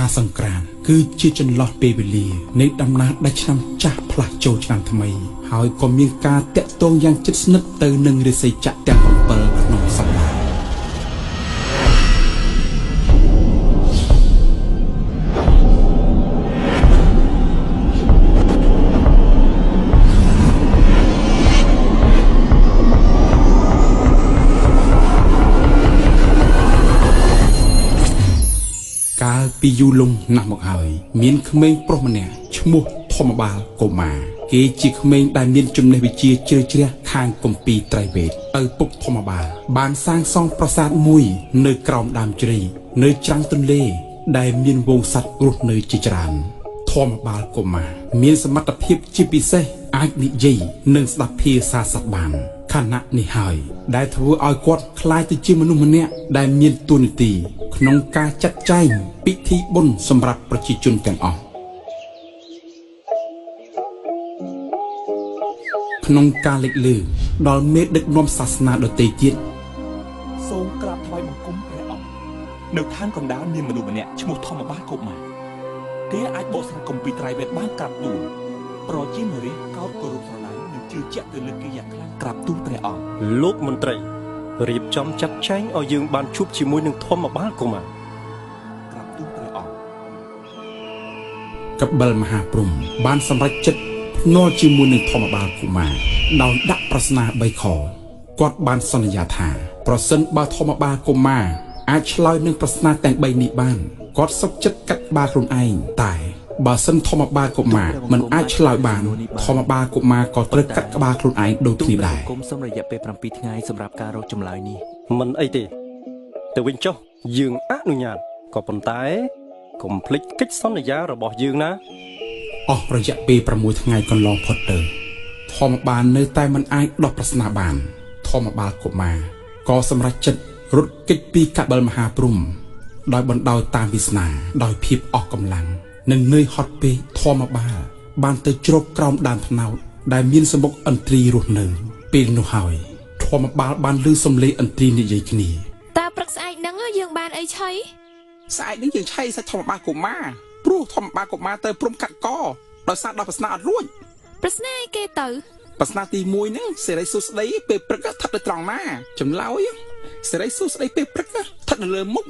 ថាសង្គ្រាមគឺជាចន្លោះពេលវេលានៃដំណើរដាច់ឆ្នាំចាស់ផ្លាស់ចូលឆ្នាំថ្មីហើយក៏មានការតាក់ទងយ៉ាងជិតស្និទ្ធទៅនឹងរាសីចក្រទាំង7ក្នុងសប្តាហ៍កាលពីយូរលង់ណាស់មកហើយមានក្មេងប្រុសម្នាក់ឈ្មោះធម្មបាលកុមារគេជាក្មេងដែលមានចំណេះវិជ្ជាជ្រៅជ្រះខាងគម្ពីរត្រៃវេទឪពុកធម្មបាលបានសាងសង់ប្រាសាទមួយនៅក្រោមដើមជ្រៃនៅច្រាំងទន្លេដែលមានវងសត្វរស់នៅជាច្រើនធម្មបាលកុមារមានសមត្ថភាពជាពិសេសអាចនិយាយនិងស្ដាប់ភាសាសត្វបានខណៈនេះហើយដែលធ្វើឲ្យគាត់ក្លាយទៅជាមនុស្សម្នាក់ដែលមានតួនាទីក្នុងការចាត់ចែងពិធីបុណ្យសម្រាប់ប្រជាជនទាំងអស់ក្នុងការលេចលើដល់មេដឹកនាំសាសនាដទៃទៀតសូមក្រាបថ្វាយបង្គំព្រះអង្គនៅឋានកណ្ដាលមានមនុស្សម្នាក់ឈ្មោះធម្មបាលកុមារគេអាចបកស្រាយគម្ពីរត្រៃវេទបានក្រាបទូលប្រជាមរាជកោតគោរពស្រឡាញ់និងជឿជាក់ទៅលើគេយ៉ាងខ្លាំងក្រាបទូលព្រះអង្គលោកមន្ត្រីរៀបចំចាត់ចែងឲ្យយើងបានជួបជាមួយនឹងធម្មបាលកុមារក្រាបទូលព្រះអង្គកបិលមហាព្រហ្មបានសម្រេចចិត្តភ្នាល់ជាមួយនឹងធម្មបាលកុមារដោយដាក់ប្រស្នា3ខគាត់បានសន្យាថាប្រសិនបើធម្មបាលកុមារអាចឆ្លើយនឹងប្រស្នាទាំង3នេះបានគាត់សុខចិត្តកាត់ក្បាលខ្លួនឯងតែបើសិនធម្មបាលកុមារមិនអាចឆ្លើយបានធម្មបាលកុមារក៏ត្រូវកាត់ក្បាលខ្លួនឯងដូចគ្នាដែរគុំសូមរយៈពេល7ថ្ងៃសម្រាប់ការរកចម្លើយនេះមិនអីទេទៅវិញចុះយើងអនុញ្ញាតក៏ប៉ុន្តែកុំភ្លេចកិច្ចសន្យារបស់យើងណាអស់រយៈពេល6ថ្ងៃកន្លងផុតទៅធម្មបាលនៅតែមិនអាចដោះប្រស្នាបានធម្មបាលកុមារក៏សម្រេចចិត្តរត់គេចពីកបិលមហាព្រហ្មដោយបណ្ដោយតាមវាសនាដោយភាពអស់កម្លាំងនិងនឿយហត់ពេកធម្មបាលបានទៅជ្រកក្រោមដើមត្នោតដែលមានសម្បុកឥន្ទ្រីរស់នៅពេលនោះហើយធម្មបាលបានឮសំឡេងឥន្ទ្រីនិយាយគ្នាតើព្រឹកស្អែកហ្នឹងយើងបានអីឆៃស្អែកនេះយើងឆៃសាច់ធម្មបាលកុមារព្រោះធម្មបាលកុមារទៅព្រំកាត់កដោយសារដល់ប្រស្នាអត់រួចប្រស្នាអីគេទៅប្រស្នាទី1ហ្នឹងសេរីសុស្ដីពេលព្រឹកស្ថិតនៅត្រង់ណាចម្លើយសេរីសុស្ដីពេលព្រឹកស្ថិតនៅលើមុខ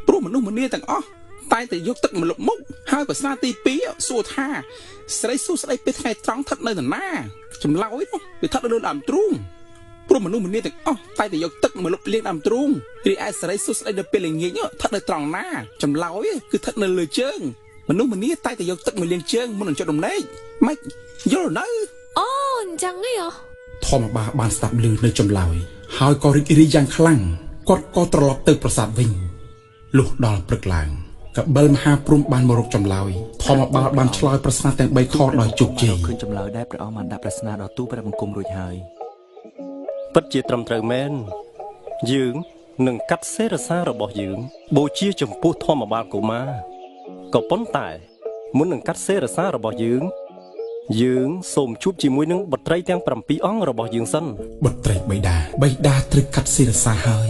ព្រោះមនុស្សម្នាទាំងអស់តែយកទឹកមកលុបមុខហើយប្រស្នាទី2សួរថាសេរីសុស្ដីពេលថ្ងៃត្រង់ស្ថិតនៅណាចម្លើយវាស្ថិតនៅលើដើមទ្រូងព្រោះមនុស្សម្នាទាំងអស់តែយកទឹកមកលុបលាងដើមទ្រូងរីឯសេរីសុស្ដីនៅពេលល្ងាចស្ថិតនៅត្រង់ណាចម្លើយគឺស្ថិតនៅលើជើងមនុស្សម្នាតែយកទឹកមកលាងជើងមុននឹងចុះដំណេកម៉េចយល់នៅអូអញ្ចឹងហ៎ធម្មបាលបានស្ដាប់ឮនៅចម្លើយហើយក៏រីករាយយ៉ាងខ្លាំងគាត់ក៏ត្រឡប់ទៅប្រាសាទវិញលុះដល់ព្រឹកឡើងកបិលមហាព្រហ្មបានមករកចម្លើយធម្មបាលបានឆ្លើយប្រស្នាទាំង3ខដោយជោគជ័យឃើញចម្លើយដែលព្រះអង្គបានដាក់ប្រស្នាដល់ទូព្រះបង្គំរួចហើយពិតជាត្រឹមត្រូវមែនយើងនឹងកាត់សេរសារបស់យើងបូជាចំពោះធម្មបាលកុមារក៏ប៉ុន្តែមុននឹងកាត់សេរសារបស់យើងសូមជួបជាមួយនឹងបុត្រីទាំង7អង្គរបស់យើងសិនបុត្រីបិតាត្រូវកាត់សេរសាហើយ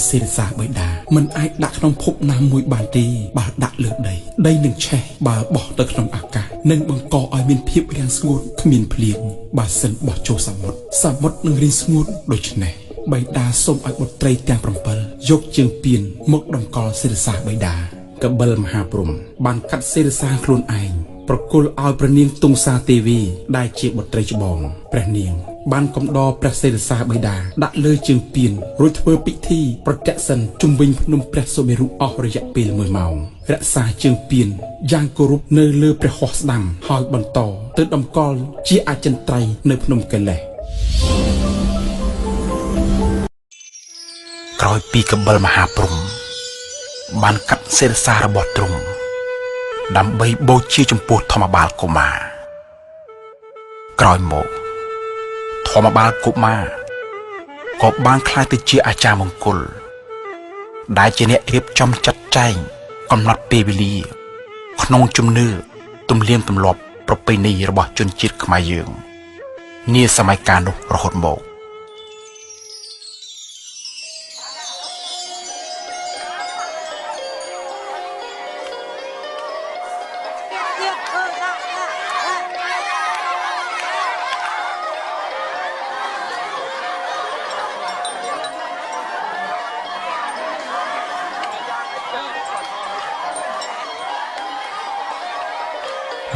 សេរសាបិតាមិនអាចដាក់ក្នុងភពណាមួយបានទេបើដាក់លើដីនឹងឆេះបើបោះទៅក្នុងអាកាសនឹងបង្កឲ្យមានភាពរាំងស្ងួតគ្មានភ្លៀងបើសិនបោះចូលសមុទ្រនឹងរីងស្ងួតដូច្នេះបិតាសូមឲ្យបុត្រីទាំង7យកជើងពៀនមកតម្កល់សេរសាបិតាកបិលមហាព្រហ្មបានកាត់សេរសាខ្លួនឯងប្រគល់ឲ្យព្រះនាងទុងសាទេវីដែលជាបុត្រីច្បងព្រះនាងបានកំដរព្រះសេរសាបិតាដាក់លើជើងពៀនរួចធ្វើពិធីប្រតិសិនជុំវិញភ្នំព្រះសុមេរុអស់រយៈពេល1ម៉ោងរក្សាជើងពៀនយ៉ាងគោរពនៅលើព្រះហស្ថស្ដាំហើយបន្តទៅតម្កល់ជាអចិន្ត្រៃយ៍នៅភ្នំកេលេសក្រោយពីកបិលមហាព្រហ្មបានកាត់សេរសារបស់ទ្រង់ដើម្បីបូជាចំពោះធម្មបាលកុមារក្រោយមកធម្មបាលកុមារក៏បានក្លាយទៅជាអាចារ្យមង្គលដែលជាអ្នករៀបចំចាត់ចែងកំណត់ពេលវេលាក្នុងជំនឿទំនៀមទម្លាប់ប្រពៃណីរបស់ជនជាតិខ្មែរយើងនាសម័យកាលនោះរហូតមក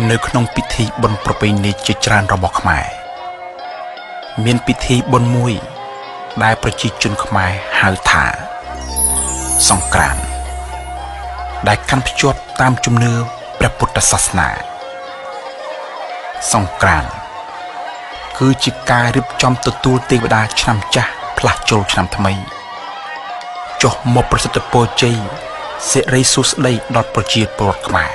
នៅក្នុងពិធីបុណ្យប្រពៃណីជាច្រើនរបស់ខ្មែរមានពិធីបុណ្យមួយដែលប្រជាជនខ្មែរហៅថាសង្ក្រាន្តដែលកាន់ភ្ជាប់តាមជំនឿព្រះពុទ្ធសាសនាសង្ក្រាន្តគឺជាការរៀបចំទទួលទេវតាឆ្នាំចាស់ផ្លាស់ចូលឆ្នាំថ្មីចុះមកប្រសិទ្ធពរជ័យសិរីសួស្តីដល់ប្រជាពលរដ្ឋខ្មែរ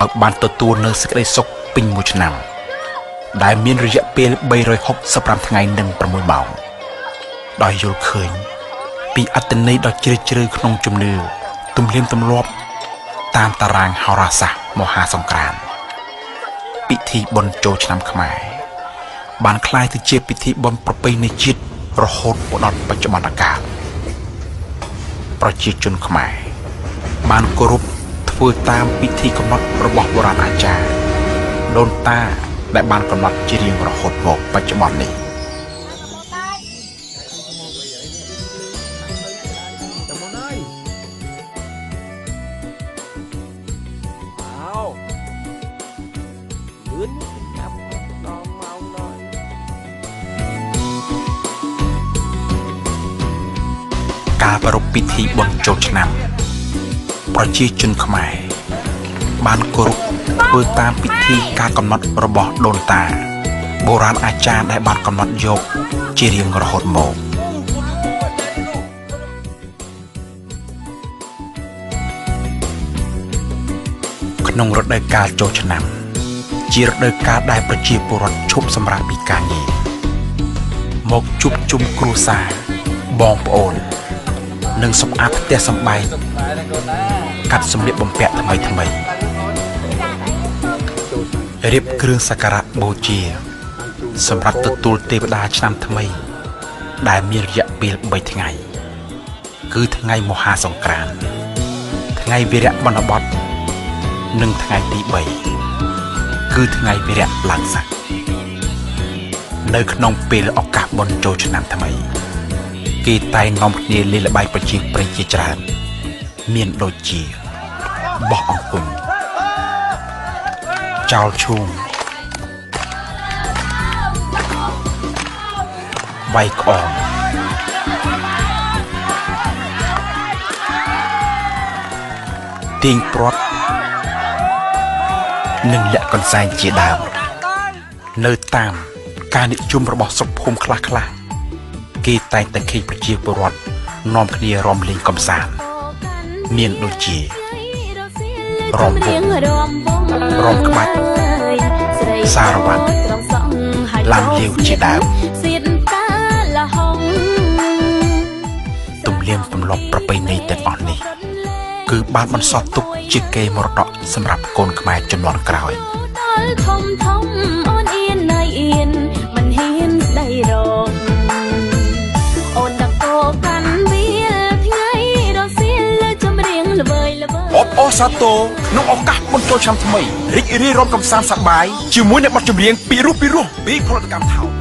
ឲ្យបានទទួលនូវសេចក្តីសុខពេញមួយឆ្នាំដែលមានរយៈពេល365ថ្ងៃនិង6ម៉ោងដោយយល់ឃើញពីអត្ថន័យដ៏ជ្រាលជ្រៅក្នុងជំនឿទំនៀមទម្លាប់តាមតារាងហោរាសាស្ត្រមហាសង្ក្រាន្តពិធីបុណ្យចូលឆ្នាំខ្មែរបានក្លាយទៅជាពិធីបុណ្យប្រពៃណីជាតិរហូតមកដល់បច្ចុប្បន្នកាលប្រជាជនខ្មែរបានគោរពធ្វើតាមពិធីកំណត់របស់បុរាណអាចារ្យដូនតាដែលបានកំណត់ជារៀងរហូតមកបច្ចុប្បន្ននេះការប្រារព្ធពិធីបុណ្យចូលឆ្នាំប្រជាជនខ្មែរបានគោរពធ្វើតាមពិធីការកំណត់របស់ដូនតាបុរាណអាចារ្យដែលបានកំណត់យកជារៀងរហូតមកក្នុងរដូវកាលចូលឆ្នាំជារដូវកាលដែលប្រជាពលរដ្ឋឈប់សម្រាកពីការងារមកជួបជុំគ្រួសារបងប្អូននិងសម្អាតផ្ទះសម្បែងកាត់សម្លៀកបំពាក់ថ្មីរៀបគ្រឿងសក្ការៈបូជាសម្រាប់ទទួលទេវតាឆ្នាំថ្មីដែលមានរយៈពេល3ថ្ងៃគឺថ្ងៃមហាសង្ក្រាន្តថ្ងៃវីរៈបណ្ឌបតនិងថ្ងៃទី3គឺថ្ងៃវីរៈឡើងស័កនៅក្នុងពេលឱកាសបុណ្យចូលឆ្នាំថ្មីគេតែងនាំគ្នាលេងល្បែងប្រជាប្រិយជាច្រើនមានដូចជាបោះអង្គញ់ចោលឈូងវាយក្អមទាញព្រាត់និងលាក់កន្សែងជាដើមនៅតាមការនិយមរបស់ស្រុកភូមិខ្លះៗគេតែងតែឃើញប្រជាពលរដ្ឋនាំគ្នារាំលេងកម្សាន្តមានដូចជារាំវង់រាំក្បាច់សារវ័តឡាំលាវជាដើមទំនៀមទម្លាប់ប្រពៃណីទាំងអស់នេះគឺបានបន្សល់ទុកជាកេរមរតកសម្រាប់កូនខ្មែរជំនាន់ក្រោយធំធំអូនអៀនណៃអៀនមិនហ៊ានស្ដីរកអូនដាក់កោកាន់វាថ្ងៃរសៀលចំរៀងល្វើយល្វើយអបអរសាទរក្នុងឱកាសបុណ្យចូលឆ្នាំថ្មីរីករាយរាំកម្សាន្តសប្បាយជាមួយនឹងបទចម្រៀងពីរោះពីផលិតកម្មថោក